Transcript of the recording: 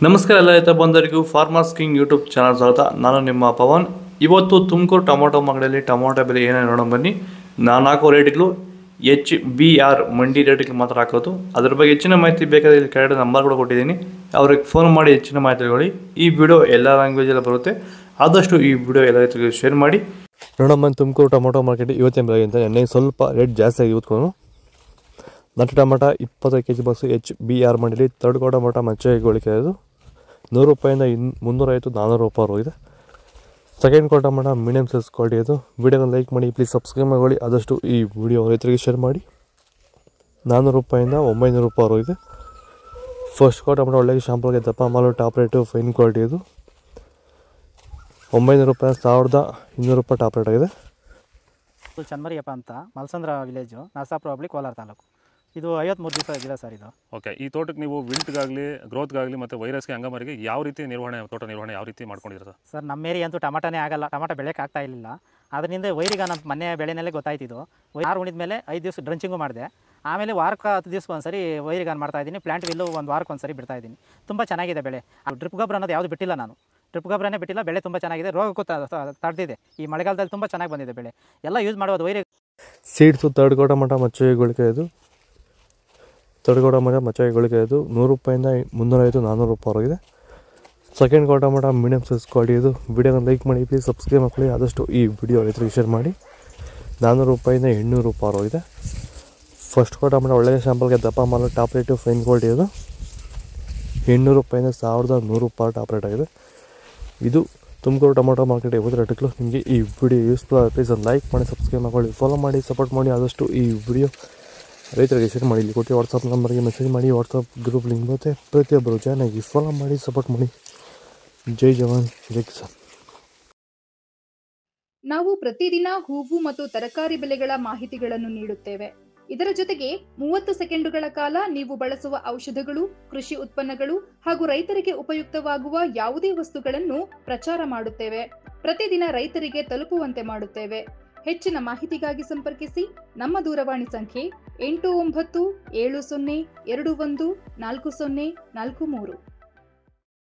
ನಮಸ್ಕಾರ ಎಲ್ಲ ರೈತ ಬಂದವರಿಗೂ ಫಾರ್ಮರ್ಸ್ ಕಿಂಗ್ ಯೂಟ್ಯೂಬ್ ಚಾನಲ್ ಸ್ವಾಗತ. ನಾನು ನಿಮ್ಮ ಪವನ್. ಇವತ್ತು ತುಮಕೂರು ಟೊಮೊಟೊ ಮಾರ್ಕೆಟಲ್ಲಿ ಟೊಮೊಟೊ ಬೆಲೆ ಏನೇನು ನೋಡೋಣ ಬನ್ನಿ. ನಾನು ಹಾಕೋ ರೇಟ್ಗಳು HBR ಮಂಡಿ ರೇಟ್ಗಳು ಮಾತ್ರ ಹಾಕೋದು. ಅದ್ರ ಬಗ್ಗೆ ಹೆಚ್ಚಿನ ಮಾಹಿತಿ ಬೇಕಾದರೆ ಇಲ್ಲಿ ಕೆಳಗಡೆ ನಂಬರ್ ಕೂಡ ಕೊಟ್ಟಿದ್ದೀನಿ, ಅವ್ರಿಗೆ ಫೋನ್ ಮಾಡಿ ಹೆಚ್ಚಿನ ಮಾಹಿತಿ ತಿಳ್ಕೊಳ್ಳಿ. ಈ ವಿಡಿಯೋ ಎಲ್ಲ ಲ್ಯಾಂಗ್ವೇಜಲ್ಲಿ ಬರುತ್ತೆ, ಆದಷ್ಟು ಈ ವಿಡಿಯೋ ಎಲ್ಲ ರೈತರಿಗೆ ಶೇರ್ ಮಾಡಿ. ನೋಡೋಣ ಬನ್ನಿ ತುಮಕೂರು ಟೊಮೊಟೊ ಮಾರ್ಕೆಟ್ ಇವತ್ತಿನ ಬೆಲೆಗಿಂತ ಎಣ್ಣೆ ಸ್ವಲ್ಪ ರೇಟ್ ಜಾಸ್ತಿ ಆಗಿ ಇವತ್ತು. ನಾಟಿ ಟೊಮೊಟೊ 20 kg ಬಾಕ್ಸು HBR ಮಂಡಿಲಿ ತರ್ಡ್ ಕ್ವಾರ್ಟರ್ ಟೊಮೊಟೊ ಮಚ್ಚೆಗೊಳಿಕೆ ಅದು 100 ರೂಪಾಯಿಂದ 350 400 ರೂಪಾಯಿ ಇದೆ. Second quarter tomato medium size quality ಅದು. ವಿಡಿಯೋನ ಲೈಕ್ ಮಾಡಿ, ಪ್ಲೀಸ್ ಸಬ್ಸ್ಕ್ರೈಬ್ ಮಾಡಿ, ಆದಷ್ಟು ಈ ವಿಡಿಯೋ ರೈತರಿಗೆ ಶೇರ್ ಮಾಡಿ. 400 ರೂಪಾಯಿಂದ 900 ರೂಪಾಯಿ ಇದೆ. ಫಸ್ಟ್ ಕ್ವಾರ್ಟರ್ ಟೊಮೊಟೊ ಒಳ್ಳೆಗೆ ಶಾಂಪಲ್ಗೆ ದಪ್ಪ ಮಾಲು ಟಾಪ್ ರೇಟು ಫೈನ್ ಕ್ವಾಲಿಟಿ ಅದು 900 ರೂಪಾಯಿ 1200 ರೂಪಾಯಿ ಟಾಪ್ ರೇಟ್ ಆಗಿದೆ. ಚನ್ಮರಿಯಪ್ಪ ಅಂತ ಮಲ್ಸಂದ್ರ ವಿಲೇಜು, ನರಸಾಪುರ ಹೋಬಳಿ, ಕೋಲಾರ ತಾಲೂಕು. ಇದು 53 ದಿವಸ ಗಿಡ ಸರ್ ಇದು. ಓಕೆ, ಈ ತೋಟಕ್ಕೆ ನೀವು ವಿಲ್ಟ್ಗಾಗಲಿ ಗ್ರೋತ್ಗಾಗಲಿ ಮತ್ತು ವೈರಸ್ಗೆ ಅಂಗಮಾರಿಗೆ ಯಾವ ರೀತಿ ತೋಟ ನಿರ್ವಹಣೆ ಯಾವ ರೀತಿ ಮಾಡ್ಕೊಂಡಿದ್ದೀರಾ ಸರ್? ನಮ್ಮ ಏರಿಯಾ ಅಂತೂ ಟಮಾಟನೇ ಆಗಲ್ಲ, ಟಮಾಟ ಬೆಳೆಯೋಕೆ ಆಗ್ತಾ ಇರಲಿಲ್ಲ. ಅದರಿಂದ ವೈರಿಗೆ ನಮ್ಮ ಮನೆ ಬೆಳೆನಲ್ಲೇ ಗೊತ್ತಾಯ್ತಿದ್ದು. ಆರು ಉಣಿದ ಮೇಲೆ 5 ದಿವಸ ಡ್ರಂಚಿಂಗು ಮಾಡಿದೆ. ಆಮೇಲೆ ವಾರಕ್ಕೆ 10 ದಿವಸಕ್ಕೆ ಒಂದ್ಸರಿ ವೈರಿಗಾನ್ ಮಾಡ್ತಾಯಿದ್ದೀನಿ. ಪ್ಲಾಂಟ್ ವಿಲ್ಲು ಒಂದು ವಾರಕ್ಕೆ ಒಂದ್ಸರಿ ಬಿಡ್ತಾಯಿದ್ದೀನಿ. ತುಂಬ ಚೆನ್ನಾಗಿದೆ ಬೆಳೆ. ಡ್ರಿಪ್ ಗೊಬ್ಬರ ಅನ್ನೋದು ಯಾವುದು ಬಿಟ್ಟಿಲ್ಲ ನಾನು, ಡ್ರಿಪ್ ಗೊಬ್ಬರನೇ ಬಿಟ್ಟಿಲ್ಲ. ಬೆಳೆ ತುಂಬ ಚೆನ್ನಾಗಿದೆ, ರೋಗಕ್ಕೂ ತಡೆದಿದೆ. ಈ ಮಳೆಗಾಲದಲ್ಲಿ ತುಂಬ ಚೆನ್ನಾಗಿ ಬಂದಿದೆ ಬೆಳೆ. ಎಲ್ಲ ಯೂಸ್ ಮಾಡೋದು ವೈರಿ ಸೀಡ್ಸು ತರ್ಡ್ ಕ್ವಾರ್ಟರ್ ಟೊಮೊಟೊ ಮಚ್ಚೆಗೊಳಿಕೆ ಇದು 100 ರೂಪಾಯಿಂದ 350 400 ರೂಪಾಯಿ ಆಗಿದೆ. Second quarter tomato medium size quality ಇದು. ವಿಡಿಯೋನ ಲೈಕ್ ಮಾಡಿ, ಪ್ಲೀಸ್ ಸಬ್ಸ್ಕ್ರೈಬ್ ಮಾಡಿ, ಆದಷ್ಟು ಈ ವಿಡಿಯೋ ರೈತರಿಗೆ ಶೇರ್ ಮಾಡಿ. 400 ರೂಪಾಯಿಂದ 800 ರೂಪಾಯಿ ಇದೆ. ಫಸ್ಟ್ ಕ್ವಾರ್ಟರ್ ಟೊಮೊಟೊ ಒಳ್ಳೆಯ ಶಾಂಪಲ್ಗೆ ದಪ್ಪ ಮಾಲು ಟಾಪ್ ರೇಟು ಫೈನ್ ಕ್ವಾಲಿಟಿ ಇದು 800 ರೂಪಾಯಿಂದ 1100 ರೂಪಾಯಿ ಟಾಪ್ ರೇಟ್ ಆಗಿದೆ. ಇದು ತುಮಕೂರು ಟೊಮೊಟೊ ಮಾರ್ಕೆಟ್ ಇವತ್ತು ರೇಟ್ಗಳು. ನಿಮಗೆ ಈ ವಿಡಿಯೋ ಯೂಸ್ಫುಲ್ ಆಗಿ ಪ್ಲೀಸ್ ಒಂದು ಲೈಕ್ ಮಾಡಿ, ಸಬ್ಸ್ಕ್ರೈಬ್ ಮಾಡಿ, ಫಾಲೋ ಮಾಡಿ, ಸಪೋರ್ಟ್ ಮಾಡಿ. ಆದಷ್ಟು ಈ ವಿಡಿಯೋ ರೈತರಿಗೆ ಶೇರ್ ಮಾಡಿ. ಇಲ್ಲಿ ಕೊಟ್ಟು ವಾಟ್ಸಪ್ ನಂಬರ್ಗೆ ಮೆಸೇಜ್ ಮಾಡಿ. ವಾಟ್ಸಪ್ ಗ್ರೂಪ್ ಲಿಂಕ್ ಬರುತ್ತೆ, ಪ್ರತಿಯೊಬ್ಬರು ಜಾಯ್ನ್ ಆಗಿ ಫಾಲೋ ಮಾಡಿ, ಸಪೋರ್ಟ್ ಮಾಡಿ. ಜೈ ಜವಾನ್ ಜೈ ಕಿಸಾನ್. ನಾವು ಪ್ರತಿದಿನ ಹೂವು ಮತ್ತು ತರಕಾರಿ ಬೆಲೆಗಳ ಮಾಹಿತಿಗಳನ್ನು ನೀಡುತ್ತೇವೆ. ಇದರ ಜೊತೆಗೆ 30 ಸೆಕೆಂಡುಗಳ ಕಾಲ ನೀವು ಬಳಸುವ ಔಷಧಗಳು, ಕೃಷಿ ಉತ್ಪನ್ನಗಳು ಹಾಗೂ ರೈತರಿಗೆ ಉಪಯುಕ್ತವಾಗುವ ಯಾವುದೇ ವಸ್ತುಗಳನ್ನು ಪ್ರಚಾರ ಮಾಡುತ್ತೇವೆ. ಪ್ರತಿದಿನ ರೈತರಿಗೆ ತಲುಪುವಂತೆ ಮಾಡುತ್ತೇವೆ. ಹೆಚ್ಚಿನ ಮಾಹಿತಿಗಾಗಿ ಸಂಪರ್ಕಿಸಿ. ನಮ್ಮ ದೂರವಾಣಿ ಸಂಖ್ಯೆ 8970214043.